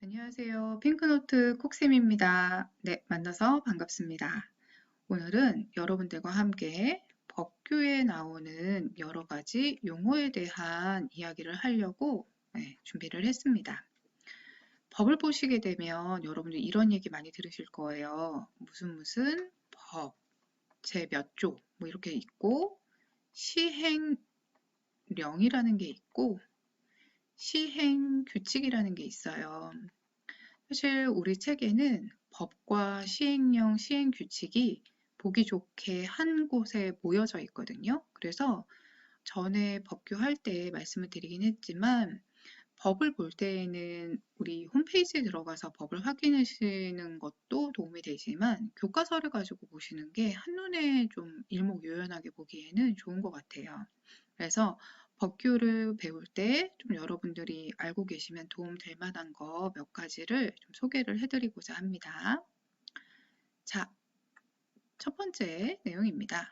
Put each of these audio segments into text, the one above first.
안녕하세요. 핑크노트 콕쌤입니다. 네, 만나서 반갑습니다. 오늘은 여러분들과 함께 법규에 나오는 여러 가지 용어에 대한 이야기를 하려고 준비를 했습니다. 법을 보시게 되면 여러분들 이런 얘기 많이 들으실 거예요. 무슨 법, 제 몇 조, 뭐 이렇게 있고, 시행령이라는 게 있고, 시행규칙이라는 게 있어요. 사실 우리 책에는 법과 시행령, 시행규칙이 보기 좋게 한 곳에 모여져 있거든요. 그래서 전에 법규할 때 말씀을 드리긴 했지만 법을 볼 때에는 우리 홈페이지에 들어가서 법을 확인하시는 것도 도움이 되지만 교과서를 가지고 보시는 게 한눈에 좀 일목요연하게 보기에는 좋은 것 같아요. 그래서 법규를 배울 때 좀 여러분들이 알고 계시면 도움 될 만한 거 몇 가지를 좀 소개를 해드리고자 합니다. 자, 첫 번째 내용입니다.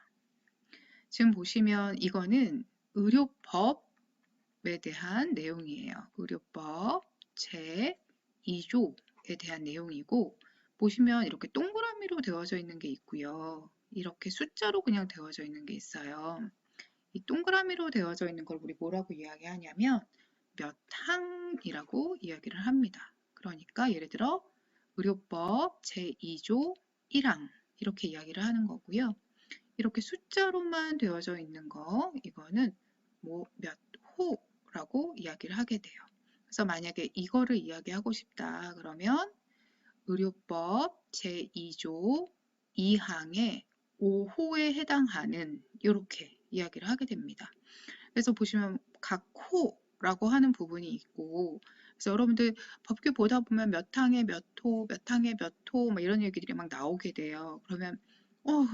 지금 보시면 이거는 의료법에 대한 내용이에요. 의료법 제2조에 대한 내용이고 보시면 이렇게 동그라미로 되어져 있는 게 있고요. 이렇게 숫자로 그냥 되어져 있는 게 있어요. 이 동그라미로 되어져 있는 걸 우리 뭐라고 이야기하냐면 몇 항이라고 이야기를 합니다. 그러니까 예를 들어 의료법 제2조 1항 이렇게 이야기를 하는 거고요. 이렇게 숫자로만 되어져 있는 거 이거는 뭐 몇 호라고 이야기를 하게 돼요. 그래서 만약에 이거를 이야기하고 싶다 그러면 의료법 제2조 2항의 5호에 해당하는 이렇게 이야기를 하게 됩니다. 그래서 보시면 각 호라고 하는 부분이 있고 그래서 여러분들 법규 보다 보면 몇 항에 몇 호, 몇 항에 몇 호, 뭐 이런 얘기들이 막 나오게 돼요. 그러면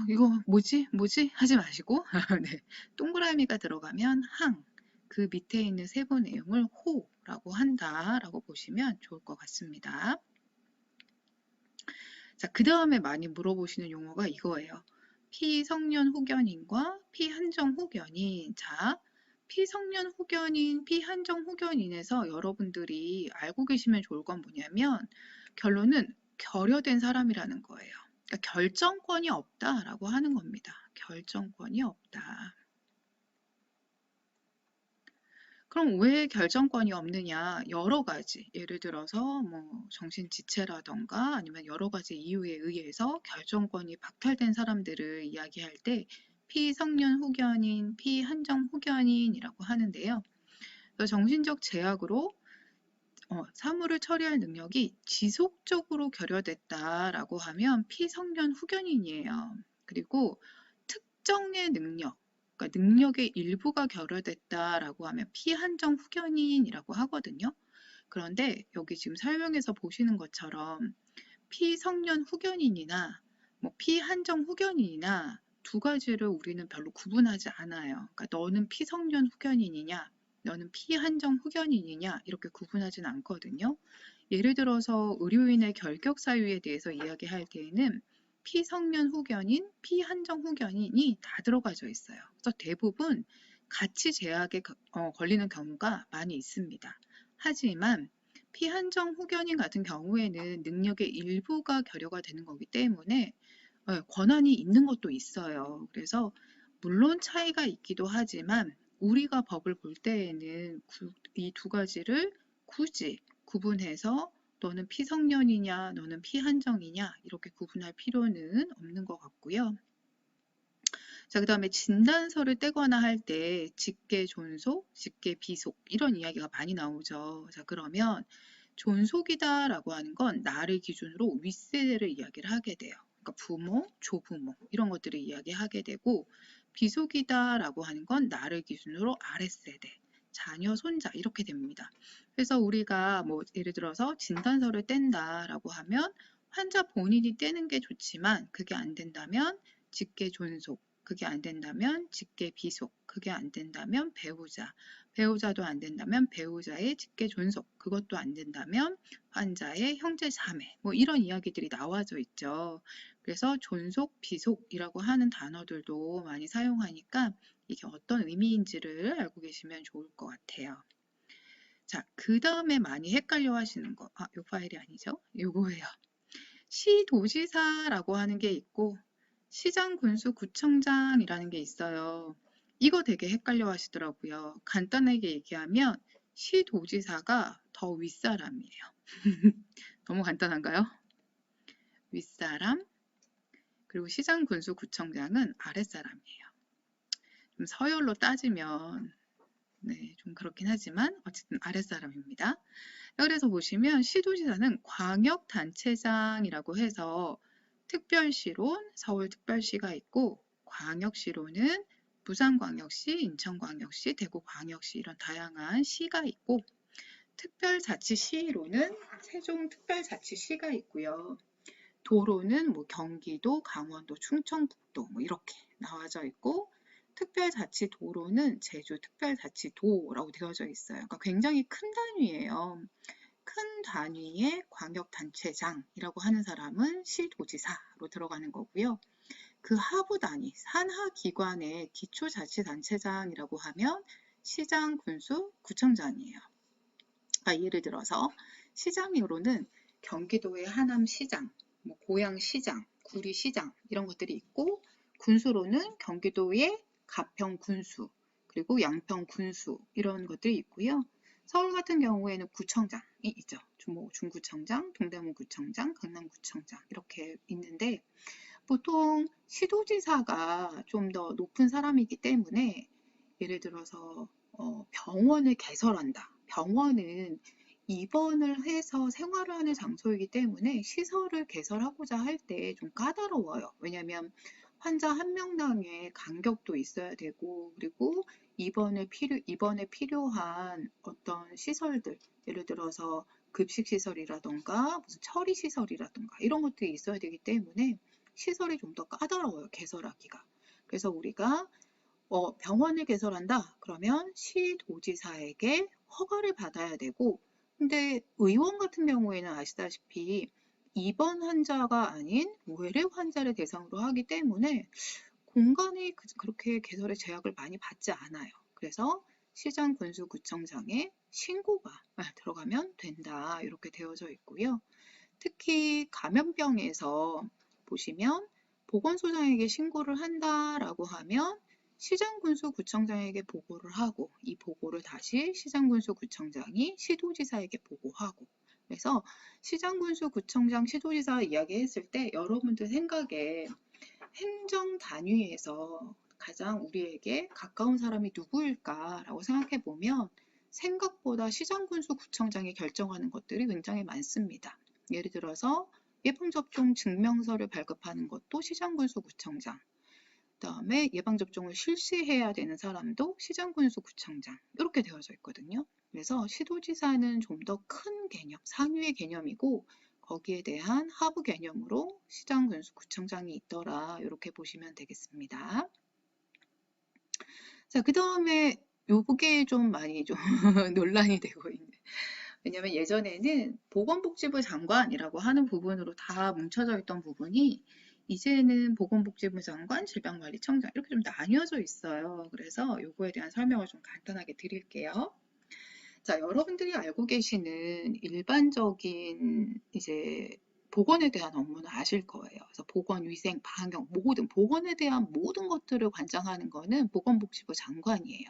이거 뭐지? 뭐지? 하지 마시고 네. 동그라미가 들어가면 항, 그 밑에 있는 세부 내용을 호라고 한다라고 보시면 좋을 것 같습니다. 자, 그 다음에 많이 물어보시는 용어가 이거예요. 피성년 후견인과 피한정 후견인. 자, 피성년 후견인, 피한정 후견인에서 여러분들이 알고 계시면 좋을 건 뭐냐면 결론은 결여된 사람이라는 거예요. 그러니까 결정권이 없다라고 하는 겁니다. 결정권이 없다. 그럼 왜 결정권이 없느냐? 여러 가지. 예를 들어서 뭐 정신지체라던가 아니면 여러 가지 이유에 의해서 결정권이 박탈된 사람들을 이야기할 때 피성년 후견인, 피한정 후견인이라고 하는데요. 정신적 제약으로 사물을 처리할 능력이 지속적으로 결여됐다라고 하면 피성년 후견인이에요. 그리고 특정의 능력, 그러니까 능력의 일부가 결여됐다라고 하면 피한정 후견인이라고 하거든요. 그런데 여기 지금 설명에서 보시는 것처럼 피성년 후견인이나 뭐 피한정 후견인이나 두 가지를 우리는 별로 구분하지 않아요. 그러니까 너는 피성년 후견인이냐, 너는 피한정 후견인이냐 이렇게 구분하진 않거든요. 예를 들어서 의료인의 결격 사유에 대해서 이야기할 때에는 피성년 후견인, 피한정 후견인이 다 들어가져 있어요. 그래서 대부분 같이 제약에 걸리는 경우가 많이 있습니다. 하지만 피한정 후견인 같은 경우에는 능력의 일부가 결여가 되는 거기 때문에 권한이 있는 것도 있어요. 그래서 물론 차이가 있기도 하지만 우리가 법을 볼 때에는 이 두 가지를 굳이 구분해서 너는 피성년이냐 너는 피한정이냐 이렇게 구분할 필요는 없는 것 같고요. 자, 그 다음에 진단서를 떼거나 할 때 직계 존속, 직계 비속 이런 이야기가 많이 나오죠. 자, 그러면 존속이다라고 하는 건 나를 기준으로 윗세대를 이야기를 하게 돼요. 그러니까 부모, 조부모 이런 것들을 이야기하게 되고 비속이다라고 하는 건 나를 기준으로 아랫세대, 자녀, 손자 이렇게 됩니다. 그래서 우리가 뭐 예를 들어서 진단서를 뗀다라고 하면 환자 본인이 떼는 게 좋지만 그게 안 된다면 직계 존속, 그게 안 된다면 직계 비속, 그게 안 된다면 배우자, 배우자도 안 된다면 배우자의 직계 존속, 그것도 안 된다면 환자의 형제 자매, 뭐 이런 이야기들이 나와져 있죠. 그래서 존속, 비속이라고 하는 단어들도 많이 사용하니까 이게 어떤 의미인지를 알고 계시면 좋을 것 같아요. 자, 그 다음에 많이 헷갈려 하시는 거. 요 파일이 아니죠? 요거예요. 시도지사라고 하는 게 있고, 시장군수구청장이라는 게 있어요. 이거 되게 헷갈려 하시더라고요. 간단하게 얘기하면, 시도지사가 더 윗사람이에요. 너무 간단한가요? 윗사람, 그리고 시장군수구청장은 아랫사람이에요. 좀 서열로 따지면 네, 좀 그렇긴 하지만 어쨌든 아랫사람입니다. 그래서 보시면 시도지사는 광역단체장이라고 해서 특별시론, 서울특별시가 있고 광역시로는 부산광역시, 인천광역시, 대구광역시 이런 다양한 시가 있고 특별자치시로는 세종특별자치시가 있고요. 도로는 뭐 경기도, 강원도, 충청북도 뭐 이렇게 나와져 있고 특별자치도로는 제주특별자치도라고 되어져 있어요. 그러니까 굉장히 큰 단위예요. 큰 단위의 광역단체장이라고 하는 사람은 시도지사로 들어가는 거고요. 그 하부 단위, 산하 기관의 기초자치단체장이라고 하면 시장, 군수, 구청장이에요. 그러니까 예를 들어서 시장으로는 경기도의 하남시장, 뭐 고양시장, 구리시장 이런 것들이 있고 군수로는 경기도의 가평군수, 그리고 양평군수 이런 것들이 있고요. 서울 같은 경우에는 구청장이 있죠. 뭐 중구청장, 동대문구청장, 강남구청장 이렇게 있는데 보통 시도지사가 좀 더 높은 사람이기 때문에 예를 들어서 병원을 개설한다. 병원은 입원을 해서 생활을 하는 장소이기 때문에 시설을 개설하고자 할 때 좀 까다로워요. 왜냐하면 환자 한 명당의 간격도 있어야 되고 그리고 입원에 필요한 어떤 시설들 예를 들어서 급식 시설이라던가 무슨 처리 시설이라던가 이런 것들이 있어야 되기 때문에 시설이 좀 더 까다로워요. 개설하기가. 그래서 우리가 병원을 개설한다. 그러면 시도지사에게 허가를 받아야 되고 근데 의원 같은 경우에는 아시다시피 입원 환자가 아닌 외래 환자를 대상으로 하기 때문에 공간이 그렇게 개설의 제약을 많이 받지 않아요. 그래서 시장, 군수, 구청장에 신고가 들어가면 된다. 이렇게 되어져 있고요. 특히 감염병에서 보시면 보건소장에게 신고를 한다라고 하면 시장군수구청장에게 보고를 하고 이 보고를 다시 시장군수구청장이 시도지사에게 보고하고 그래서 시장군수구청장 시도지사 이야기했을 때 여러분들 생각에 행정 단위에서 가장 우리에게 가까운 사람이 누구일까라고 생각해 보면 생각보다 시장군수구청장이 결정하는 것들이 굉장히 많습니다. 예를 들어서 예방접종 증명서를 발급하는 것도 시장군수구청장, 그다음에 예방접종을 실시해야 되는 사람도 시장군수구청장 이렇게 되어져 있거든요. 그래서 시도지사는 좀 더 큰 개념, 상위의 개념이고 거기에 대한 하부 개념으로 시장군수구청장이 있더라 이렇게 보시면 되겠습니다. 자, 그 다음에 요게 좀 많이 좀 논란이 되고 있는 왜냐면 예전에는 보건복지부 장관이라고 하는 부분으로 다 뭉쳐져 있던 부분이 이제는 보건복지부 장관, 질병관리청장 이렇게 좀 나뉘어져 있어요. 그래서 요거에 대한 설명을 좀 간단하게 드릴게요. 자, 여러분들이 알고 계시는 일반적인 이제 보건에 대한 업무는 아실 거예요. 그래서 보건, 위생, 방역, 모든 보건에 대한 모든 것들을 관장하는 거는 보건복지부 장관이에요.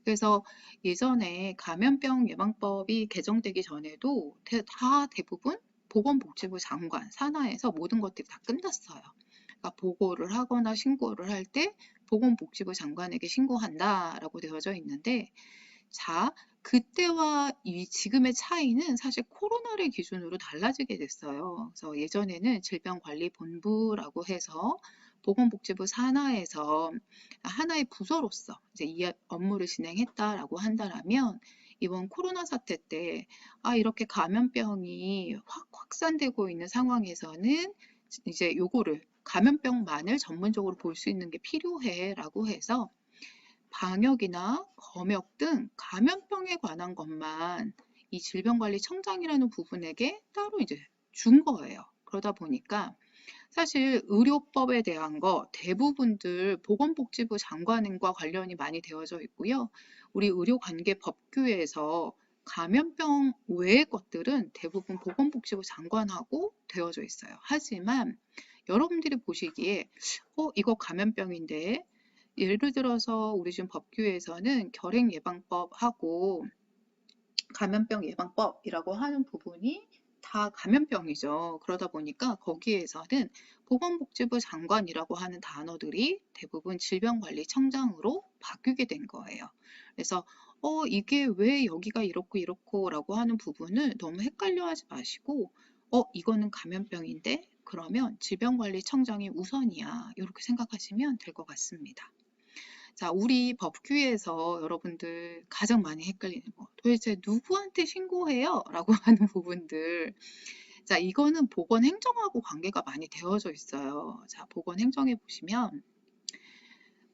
그래서 예전에 감염병 예방법이 개정되기 전에도 다 대부분 보건복지부 장관 산하에서 모든 것들이 다 끝났어요. 그러니까 보고를 하거나 신고를 할 때 보건복지부 장관에게 신고한다라고 되어져 있는데 자, 그때와 지금의 차이는 사실 코로나를 기준으로 달라지게 됐어요. 그래서 예전에는 질병관리본부라고 해서 보건복지부 산하에서 하나의 부서로서 이제 이 업무를 진행했다라고 한다면 이번 코로나 사태 때 이렇게 감염병이 확산되고 있는 상황에서는 이제 요거를 감염병만을 전문적으로 볼 수 있는 게 필요해라고 해서 방역이나 검역 등 감염병에 관한 것만 이 질병관리청장이라는 부분에게 따로 이제 준 거예요. 그러다 보니까 사실 의료법에 대한 거 대부분들 보건복지부 장관과 관련이 많이 되어져 있고요. 우리 의료관계법규에서 감염병 외의 것들은 대부분 보건복지부 장관하고 되어져 있어요. 하지만 여러분들이 보시기에 이거 감염병인데, 예를 들어서 우리 지금 법규에서는 결핵예방법하고 감염병 예방법이라고 하는 부분이 다 감염병이죠. 그러다 보니까 거기에서는 보건복지부 장관이라고 하는 단어들이 대부분 질병관리청장으로 바뀌게 된 거예요. 그래서 이게 왜 여기가 이렇고 이렇고 라고 하는 부분을 너무 헷갈려 하지 마시고, 이거는 감염병인데 그러면 질병관리청장이 우선이야, 이렇게 생각하시면 될 것 같습니다. 자, 우리 법규에서 여러분들 가장 많이 헷갈리는 거, 도대체 누구한테 신고해요? 라고 하는 부분들. 자, 이거는 보건행정하고 관계가 많이 되어져 있어요. 자, 보건행정에 보시면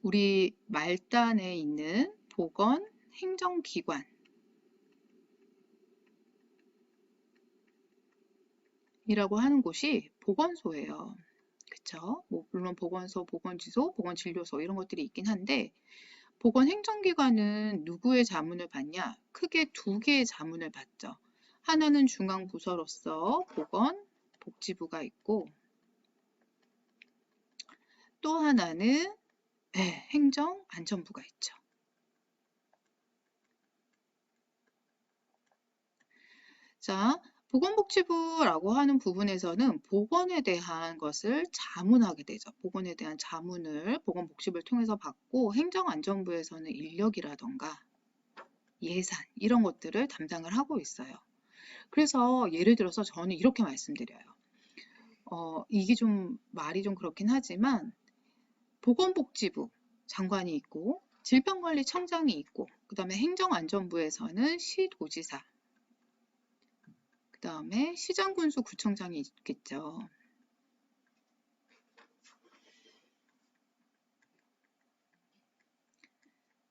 우리 말단에 있는 보건행정기관 이라고 하는 곳이 보건소예요. 그쵸? 뭐 물론 보건소, 보건지소, 보건진료소 이런 것들이 있긴 한데, 보건행정기관은 누구의 자문을 받냐? 크게 두 개의 자문을 받죠. 하나는 중앙부서로서 보건복지부가 있고, 또 하나는 행정안전부가 있죠. 자, 보건복지부라고 하는 부분에서는 보건에 대한 것을 자문하게 되죠. 보건에 대한 자문을 보건복지부를 통해서 받고, 행정안전부에서는 인력이라던가 예산 이런 것들을 담당을 하고 있어요. 그래서 예를 들어서 저는 이렇게 말씀드려요. 이게 좀 말이 좀 그렇긴 하지만, 보건복지부 장관이 있고 질병관리청장이 있고, 그 다음에 행정안전부에서는 시도지사, 그 다음에 시장군수구청장이 있겠죠.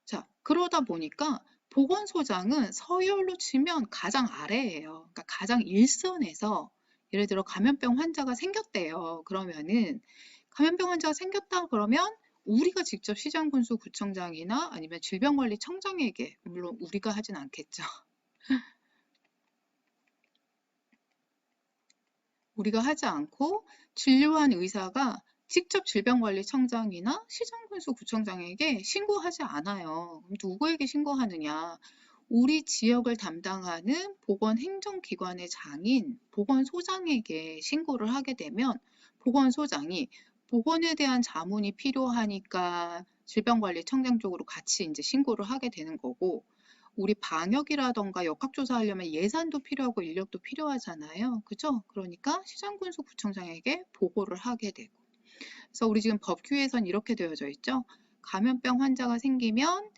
자, 그러다 보니까 보건소장은 서열로 치면 가장 아래예요. 그러니까 가장 일선에서, 예를 들어 감염병 환자가 생겼대요. 그러면은 감염병 환자가 생겼다 그러면 우리가 직접 시장군수구청장이나 아니면 질병관리청장에게, 물론 우리가 하진 않겠죠. 우리가 하지 않고 진료한 의사가 직접 질병관리청장이나 시장군수구청장에게 신고하지 않아요. 그럼 누구에게 신고하느냐? 우리 지역을 담당하는 보건행정기관의 장인, 보건소장에게 신고를 하게 되면, 보건소장이 보건에 대한 자문이 필요하니까 질병관리청장 쪽으로 같이 이제 신고를 하게 되는 거고, 우리 방역이라던가 역학조사하려면 예산도 필요하고 인력도 필요하잖아요. 그죠? 그러니까 시장군수구청장에게 보고를 하게 되고. 그래서 우리 지금 법규에선 이렇게 되어져 있죠. 감염병 환자가 생기면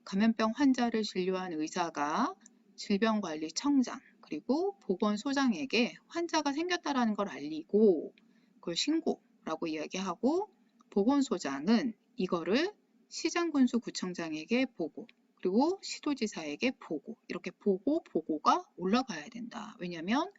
감염병 환자를 진료한 의사가 질병관리청장 그리고 보건소장에게 환자가 생겼다라는 걸 알리고, 그걸 신고라고 이야기하고, 보건소장은 이거를 시장군수구청장에게 보고, 그리고 시도지사에게 보고, 이렇게 보고가 올라가야 된다. 왜냐하면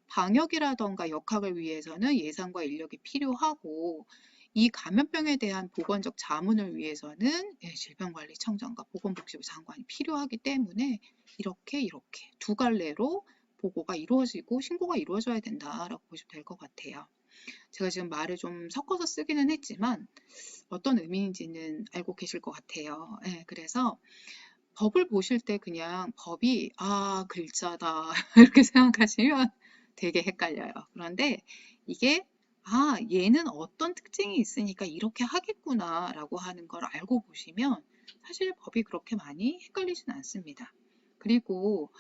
방역이라던가 역학을 위해서는 예산과 인력이 필요하고, 이 감염병에 대한 보건적 자문을 위해서는 질병관리청장과 보건복지부 장관이 필요하기 때문에 이렇게 두 갈래로 보고가 이루어지고 신고가 이루어져야 된다라고 보시면 될 것 같아요. 제가 지금 말을 좀 섞어서 쓰기는 했지만 어떤 의미인지는 알고 계실 것 같아요. 그래서 법을 보실 때 그냥 법이 글자다 이렇게 생각하시면 되게 헷갈려요. 그런데 이게 얘는 어떤 특징이 있으니까 이렇게 하겠구나 라고 하는 걸 알고 보시면 사실 법이 그렇게 많이 헷갈리진 않습니다. 그리고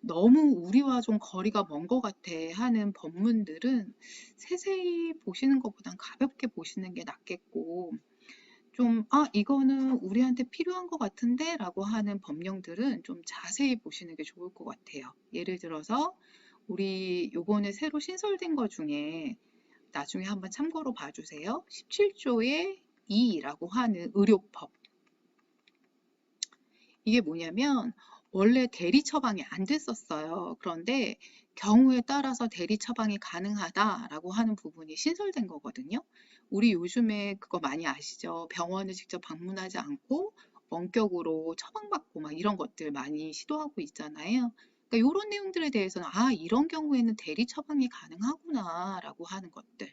너무 우리와 좀 거리가 먼 것 같아 하는 법문들은 세세히 보시는 것보단 가볍게 보시는 게 낫겠고, 좀 이거는 우리한테 필요한 것 같은데 라고 하는 법령들은 좀 자세히 보시는 게 좋을 것 같아요. 예를 들어서 우리 요번에 새로 신설된 것 중에 나중에 한번 참고로 봐주세요. 17조의 2라고 하는 의료법. 이게 뭐냐면 원래 대리 처방이 안 됐었어요. 그런데 경우에 따라서 대리 처방이 가능하다라고 하는 부분이 신설된 거거든요. 우리 요즘에 그거 많이 아시죠? 병원을 직접 방문하지 않고 원격으로 처방받고 막 이런 것들 많이 시도하고 있잖아요. 그러니까 요런 내용들에 대해서는 이런 경우에는 대리 처방이 가능하구나라고 하는 것들.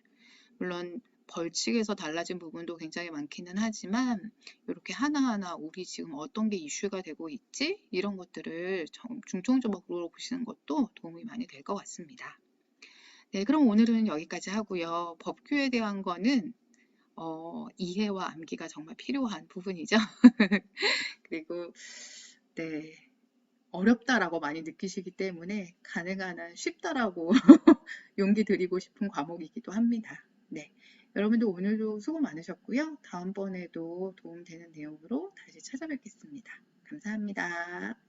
물론 벌칙에서 달라진 부분도 굉장히 많기는 하지만 이렇게 하나하나 우리 지금 어떤 게 이슈가 되고 있지? 이런 것들을 중점적으로 보시는 것도 도움이 많이 될 것 같습니다. 네, 그럼 오늘은 여기까지 하고요. 법규에 대한 거는 이해와 암기가 정말 필요한 부분이죠. 그리고 네, 어렵다라고 많이 느끼시기 때문에 가능한 한 쉽다라고 용기 드리고 싶은 과목이기도 합니다. 네, 여러분들 오늘도 수고 많으셨고요. 다음번에도 도움되는 내용으로 다시 찾아뵙겠습니다. 감사합니다.